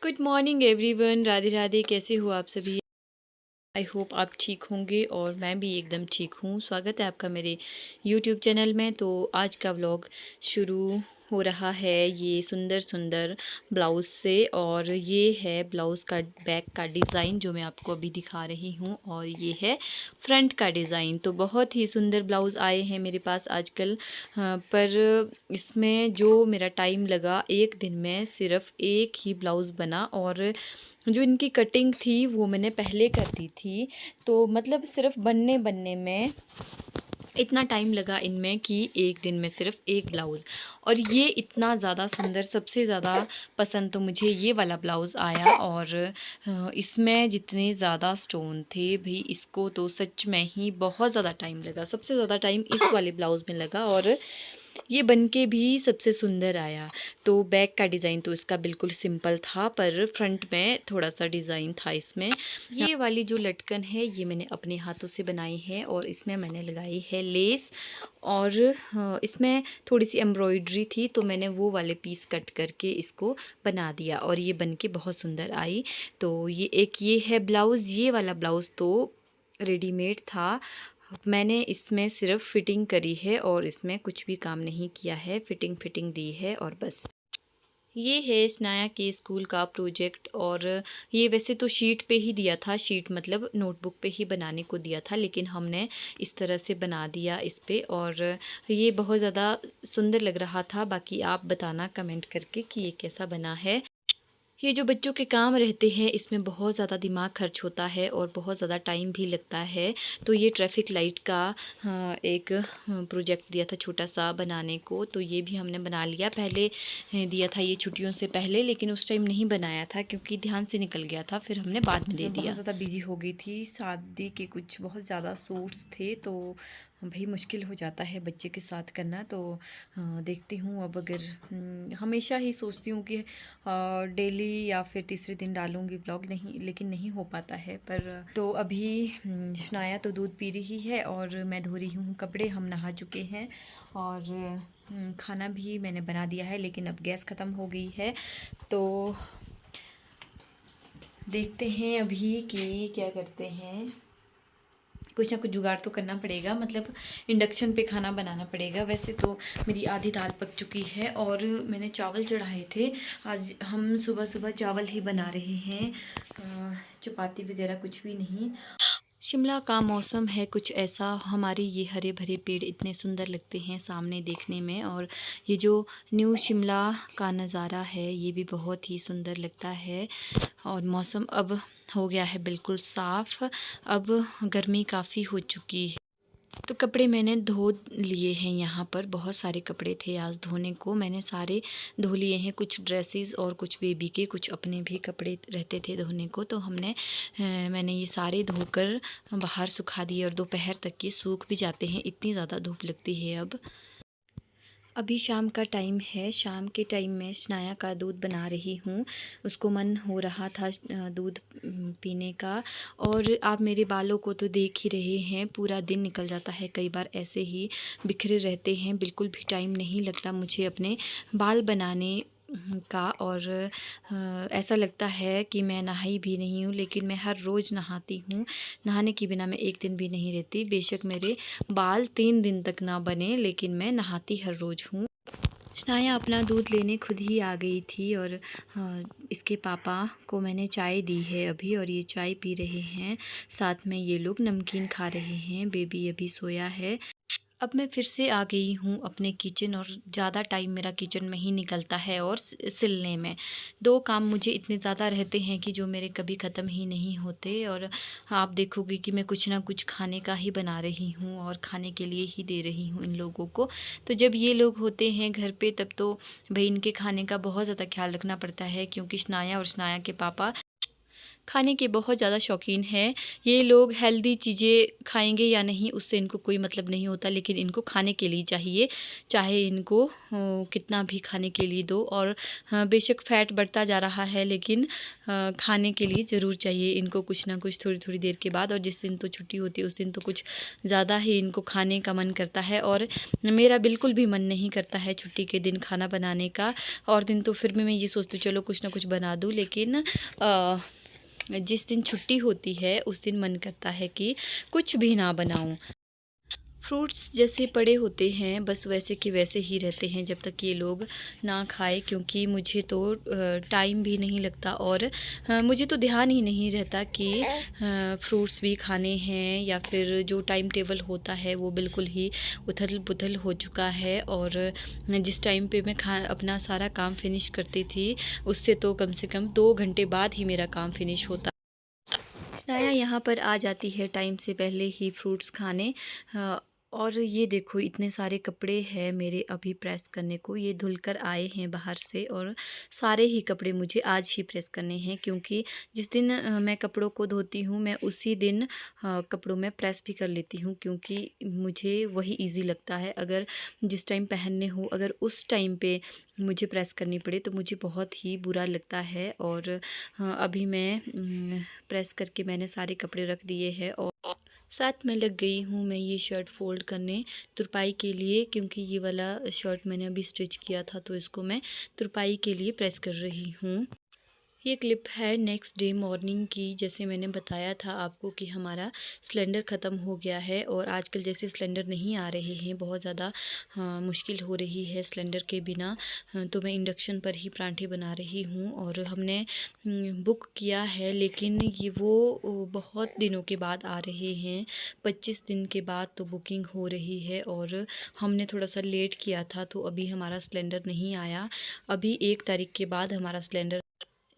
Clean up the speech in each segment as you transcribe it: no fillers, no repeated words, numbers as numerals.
Good morning everyone. Radhe Radhe. कैसे हो आप सभी? आई होप आप ठीक होंगे और मैं भी एकदम ठीक हूँ। स्वागत है आपका मेरे यूट्यूब चैनल में। तो आज का व्लॉग शुरू हो रहा है ये सुंदर सुंदर ब्लाउज़ से, और ये है ब्लाउज़ का बैक का डिज़ाइन जो मैं आपको अभी दिखा रही हूँ, और ये है फ्रंट का डिज़ाइन। तो बहुत ही सुंदर ब्लाउज़ आए हैं मेरे पास आजकल। पर इसमें जो मेरा टाइम लगा, एक दिन में सिर्फ़ एक ही ब्लाउज़ बना, और जो इनकी कटिंग थी वो मैंने पहले कर दी थी। तो मतलब सिर्फ बनने बनने में इतना टाइम लगा इनमें कि एक दिन में सिर्फ एक ब्लाउज़। और ये इतना ज़्यादा सुंदर, सबसे ज़्यादा पसंद तो मुझे ये वाला ब्लाउज़ आया। और इसमें जितने ज़्यादा स्टोन थे भाई, इसको तो सच में ही बहुत ज़्यादा टाइम लगा। सबसे ज़्यादा टाइम इस वाले ब्लाउज़ में लगा, और ये बनके भी सबसे सुंदर आया। तो बैक का डिज़ाइन तो इसका बिल्कुल सिंपल था, पर फ्रंट में थोड़ा सा डिज़ाइन था इसमें। ये वाली जो लटकन है ये मैंने अपने हाथों से बनाई है, और इसमें मैंने लगाई है लेस। और इसमें थोड़ी सी एम्ब्रॉयडरी थी, तो मैंने वो वाले पीस कट करके इसको बना दिया, और ये बनके बहुत सुंदर आई। तो ये है ब्लाउज़। ये वाला ब्लाउज़ तो रेडीमेड था। मैंने इसमें सिर्फ फिटिंग करी है, और इसमें कुछ भी काम नहीं किया है। फिटिंग दी है और बस। ये है स्नाया के स्कूल का प्रोजेक्ट, और ये वैसे तो शीट पे ही दिया था। शीट मतलब नोटबुक पे ही बनाने को दिया था, लेकिन हमने इस तरह से बना दिया इस पे, और ये बहुत ज़्यादा सुंदर लग रहा था। बाकी आप बताना कमेंट करके कि ये कैसा बना है। ये जो बच्चों के काम रहते हैं, इसमें बहुत ज़्यादा दिमाग खर्च होता है और बहुत ज़्यादा टाइम भी लगता है। तो ये ट्रैफिक लाइट का एक प्रोजेक्ट दिया था छोटा सा बनाने को, तो ये भी हमने बना लिया। पहले दिया था ये छुट्टियों से पहले, लेकिन उस टाइम नहीं बनाया था क्योंकि ध्यान से निकल गया था, फिर हमने बाद में दे दिया। बहुत ज़्यादा बिजी हो गई थी, शादी के कुछ बहुत ज़्यादा सूट्स थे, तो भाई मुश्किल हो जाता है बच्चे के साथ करना। तो देखती हूँ अब, अगर हमेशा ही सोचती हूँ कि डेली या फिर तीसरे दिन डालूँगी ब्लॉग, नहीं लेकिन नहीं हो पाता है। पर तो अभी शनाया तो दूध पी रही है, और मैं धो रही हूँ कपड़े। हम नहा चुके हैं, और खाना भी मैंने बना दिया है, लेकिन अब गैस ख़त्म हो गई है। तो देखते हैं अभी कि क्या करते हैं। कुछ ना कुछ जुगाड़ तो करना पड़ेगा, मतलब इंडक्शन पे खाना बनाना पड़ेगा। वैसे तो मेरी आधी दाल पक चुकी है, और मैंने चावल चढ़ाए थे। आज हम सुबह सुबह चावल ही बना रहे हैं, चपाती वगैरह कुछ भी नहीं। शिमला का मौसम है कुछ ऐसा। हमारे ये हरे भरे पेड़ इतने सुंदर लगते हैं सामने देखने में, और ये जो न्यू शिमला का नज़ारा है ये भी बहुत ही सुंदर लगता है। और मौसम अब हो गया है बिल्कुल साफ़। अब गर्मी काफ़ी हो चुकी है। तो कपड़े मैंने धो लिए हैं। यहाँ पर बहुत सारे कपड़े थे आज धोने को, मैंने सारे धो लिए हैं। कुछ ड्रेसेस और कुछ बेबी के, कुछ अपने भी कपड़े रहते थे धोने को, तो मैंने ये सारे धोकर बाहर सुखा दिए, और दोपहर तक ये सूख भी जाते हैं, इतनी ज़्यादा धूप लगती है अब। अभी शाम का टाइम है। शाम के टाइम में शनाया का दूध बना रही हूँ। उसको मन हो रहा था दूध पीने का। और आप मेरे बालों को तो देख ही रहे हैं, पूरा दिन निकल जाता है कई बार ऐसे ही बिखरे रहते हैं। बिल्कुल भी टाइम नहीं लगता मुझे अपने बाल बनाने का। और ऐसा लगता है कि मैं नहाई भी नहीं हूँ, लेकिन मैं हर रोज़ नहाती हूँ। नहाने के बिना मैं एक दिन भी नहीं रहती। बेशक मेरे बाल 3 दिन तक ना बने, लेकिन मैं नहाती हर रोज़ हूँ। शनाया अपना दूध लेने खुद ही आ गई थी, और इसके पापा को मैंने चाय दी है अभी, और ये चाय पी रहे हैं। साथ में ये लोग नमकीन खा रहे हैं। बेबी अभी सोया है। अब मैं फिर से आ गई हूँ अपने किचन, और ज़्यादा टाइम मेरा किचन में ही निकलता है, और सिलने में। 2 काम मुझे इतने ज़्यादा रहते हैं कि जो मेरे कभी ख़त्म ही नहीं होते। और आप देखोगे कि मैं कुछ ना कुछ खाने का ही बना रही हूँ, और खाने के लिए ही दे रही हूँ इन लोगों को। तो जब ये लोग होते हैं घर पे, तब तो भाई इनके खाने का बहुत ज़्यादा ख्याल रखना पड़ता है, क्योंकि शनाया और शनाया के पापा खाने के बहुत ज़्यादा शौकीन हैं। ये लोग हेल्दी चीज़ें खाएँगे या नहीं उससे इनको कोई मतलब नहीं होता, लेकिन इनको खाने के लिए चाहिए, चाहे इनको कितना भी खाने के लिए दो। और बेशक फ़ैट बढ़ता जा रहा है, लेकिन खाने के लिए ज़रूर चाहिए इनको कुछ ना कुछ थोड़ी-थोड़ी देर के बाद। और जिस दिन तो छुट्टी होती है उस दिन तो कुछ ज़्यादा ही इनको खाने का मन करता है, और मेरा बिल्कुल भी मन नहीं करता है छुट्टी के दिन खाना बनाने का। और दिन तो फिर भी मैं ये सोचती हूँ चलो कुछ ना कुछ बना दूँ, लेकिन जिस दिन छुट्टी होती है उस दिन मन करता है कि कुछ भी ना बनाऊं। फ्रूट्स जैसे पड़े होते हैं बस वैसे के वैसे ही रहते हैं जब तक ये लोग ना खाए, क्योंकि मुझे तो टाइम भी नहीं लगता, और मुझे तो ध्यान ही नहीं रहता कि फ्रूट्स भी खाने हैं, या फिर जो टाइम टेबल होता है वो बिल्कुल ही उथल पुथल हो चुका है। और जिस टाइम पे मैं अपना सारा काम फिनिश करती थी उससे तो कम से कम 2 घंटे बाद ही मेरा काम फिनिश होता। छनाया यहाँ पर आ जाती है टाइम से पहले ही फ्रूट्स खाने। और ये देखो इतने सारे कपड़े हैं मेरे अभी प्रेस करने को, ये धुल कर आए हैं बाहर से, और सारे ही कपड़े मुझे आज ही प्रेस करने हैं, क्योंकि जिस दिन मैं कपड़ों को धोती हूँ मैं उसी दिन कपड़ों में प्रेस भी कर लेती हूँ, क्योंकि मुझे वही इजी लगता है। अगर जिस टाइम पहनने हो अगर उस टाइम पे मुझे प्रेस करनी पड़े तो मुझे बहुत ही बुरा लगता है। और अभी मैं प्रेस करके मैंने सारे कपड़े रख दिए हैं, और साथ में लग गई हूँ मैं ये शर्ट फ़ोल्ड करने तुरपाई के लिए, क्योंकि ये वाला शर्ट मैंने अभी स्टिच किया था तो इसको मैं तुरपाई के लिए प्रेस कर रही हूँ। ये क्लिप है नेक्स्ट डे मॉर्निंग की। जैसे मैंने बताया था आपको कि हमारा सिलेंडर ख़त्म हो गया है, और आजकल जैसे सिलेंडर नहीं आ रहे हैं, बहुत ज़्यादा मुश्किल हो रही है सिलेंडर के बिना। तो मैं इंडक्शन पर ही पराठे बना रही हूँ, और हमने बुक किया है, लेकिन ये वो बहुत दिनों के बाद आ रहे हैं, 25 दिन के बाद तो बुकिंग हो रही है। और हमने थोड़ा सा लेट किया था तो अभी हमारा सिलेंडर नहीं आया। अभी 1 तारीख के बाद हमारा सिलेंडर,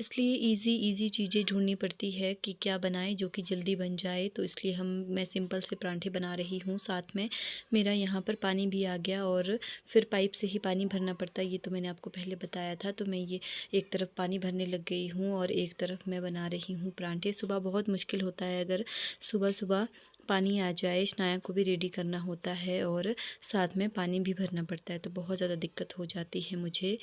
इसलिए इजी चीज़ें ढूँढनी पड़ती है कि क्या बनाएं जो कि जल्दी बन जाए। तो इसलिए मैं सिंपल से पराठे बना रही हूँ। साथ में मेरा यहाँ पर पानी भी आ गया, और फिर पाइप से ही पानी भरना पड़ता है, ये तो मैंने आपको पहले बताया था। तो मैं ये एक तरफ पानी भरने लग गई हूँ और एक तरफ मैं बना रही हूँ पराठे। सुबह बहुत मुश्किल होता है, अगर सुबह सुबह पानी आ जाए, शनाया को भी रेडी करना होता है और साथ में पानी भी भरना पड़ता है, तो बहुत ज़्यादा दिक्कत हो जाती है मुझे।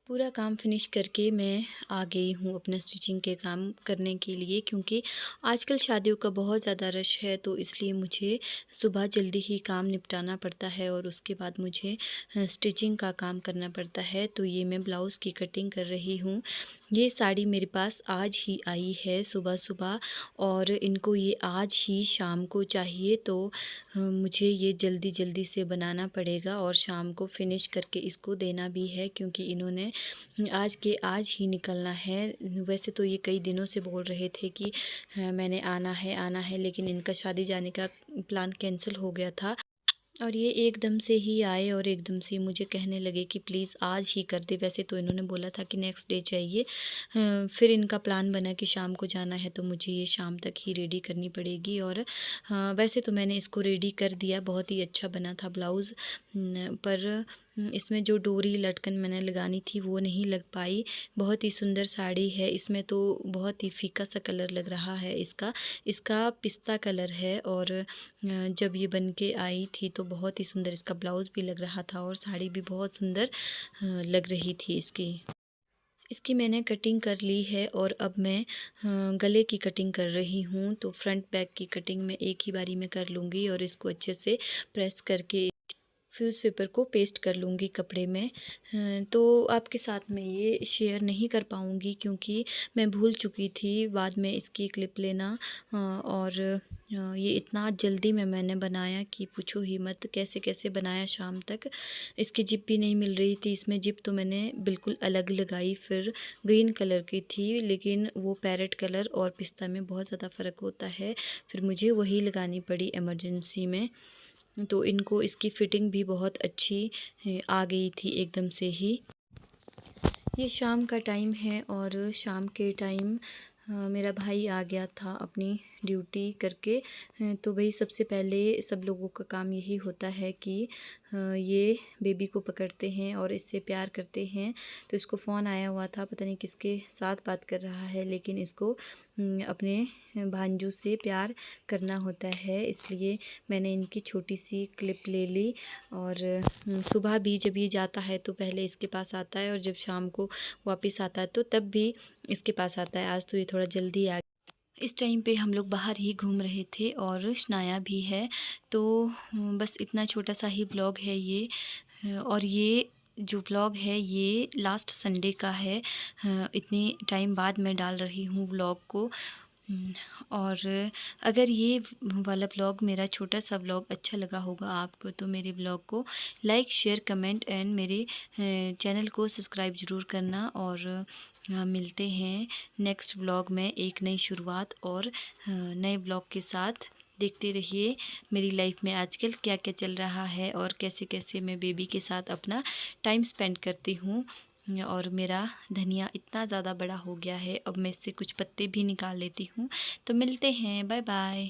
पूरा काम फिनिश करके मैं आ गई हूँ अपना स्टिचिंग के काम करने के लिए, क्योंकि आजकल शादियों का बहुत ज़्यादा रश है, तो इसलिए मुझे सुबह जल्दी ही काम निपटाना पड़ता है और उसके बाद मुझे स्टिचिंग का काम करना पड़ता है। तो ये मैं ब्लाउज़ की कटिंग कर रही हूँ। ये साड़ी मेरे पास आज ही आई है सुबह सुबह, और इनको ये आज ही शाम को चाहिए, तो मुझे ये जल्दी जल्दी से बनाना पड़ेगा और शाम को फिनिश करके इसको देना भी है, क्योंकि इन्होंने आज के आज ही निकलना है। वैसे तो ये कई दिनों से बोल रहे थे कि मैंने आना है, लेकिन इनका शादी जाने का प्लान कैंसिल हो गया था, और ये एकदम से ही आए और एकदम से मुझे कहने लगे कि प्लीज़ आज ही कर दे। वैसे तो इन्होंने बोला था कि नेक्स्ट डे चाहिए, फिर इनका प्लान बना कि शाम को जाना है, तो मुझे ये शाम तक ही रेडी करनी पड़ेगी। और वैसे तो मैंने इसको रेडी कर दिया, बहुत ही अच्छा बना था ब्लाउज़, पर इसमें जो डोरी लटकन मैंने लगानी थी वो नहीं लग पाई। बहुत ही सुंदर साड़ी है, इसमें तो बहुत ही फीका सा कलर लग रहा है इसका पिस्ता कलर है। और जब ये बन के आई थी तो बहुत ही सुंदर इसका ब्लाउज़ भी लग रहा था, और साड़ी भी बहुत सुंदर लग रही थी इसकी मैंने कटिंग कर ली है, और अब मैं गले की कटिंग कर रही हूँ। तो फ्रंट बैक की कटिंग मैं एक ही बारी में कर लूँगी, और इसको अच्छे से प्रेस करके फ्यूज़ पेपर को पेस्ट कर लूँगी कपड़े में। तो आपके साथ मैं ये शेयर नहीं कर पाऊँगी, क्योंकि मैं भूल चुकी थी बाद में इसकी क्लिप लेना। और ये इतना जल्दी में मैंने बनाया कि पूछो ही मत, कैसे कैसे बनाया शाम तक। इसकी जिप भी नहीं मिल रही थी, इसमें जिप तो मैंने बिल्कुल अलग लगाई, फिर ग्रीन कलर की थी, लेकिन वो पैरेट कलर और पिस्ता में बहुत ज़्यादा फ़र्क होता है, फिर मुझे वही लगानी पड़ी इमरजेंसी में। तो इनको इसकी फ़िटिंग भी बहुत अच्छी आ गई थी एकदम से ही। ये शाम का टाइम है, और शाम के टाइम मेरा भाई आ गया था अपनी ड्यूटी करके तो वही सबसे पहले सब लोगों का काम यही होता है कि ये बेबी को पकड़ते हैं और इससे प्यार करते हैं। तो इसको फ़ोन आया हुआ था, पता नहीं किसके साथ बात कर रहा है, लेकिन इसको अपने भांजू से प्यार करना होता है, इसलिए मैंने इनकी छोटी सी क्लिप ले ली। और सुबह भी जब ये जाता है तो पहले इसके पास आता है, और जब शाम को वापस आता है तो तब भी इसके पास आता है। आज तो ये थोड़ा जल्दी आ, इस टाइम पे हम लोग बाहर ही घूम रहे थे और शनाया भी है। तो बस इतना छोटा सा ही व्लॉग है ये। और ये जो व्लॉग है ये लास्ट संडे का है। इतनी टाइम बाद मैं डाल रही हूँ व्लॉग को। और अगर ये वाला व्लॉग, मेरा छोटा सा व्लॉग अच्छा लगा होगा आपको, तो मेरे व्लॉग को लाइक शेयर कमेंट एंड मेरे चैनल को सब्सक्राइब ज़रूर करना। और मिलते हैं नेक्स्ट व्लॉग में एक नई शुरुआत और नए व्लॉग के साथ। देखते रहिए मेरी लाइफ में आजकल क्या क्या चल रहा है और कैसे कैसे मैं बेबी के साथ अपना टाइम स्पेंड करती हूँ। और मेरा धनिया इतना ज़्यादा बड़ा हो गया है, अब मैं इससे कुछ पत्ते भी निकाल लेती हूँ। तो मिलते हैं, बाय बाय।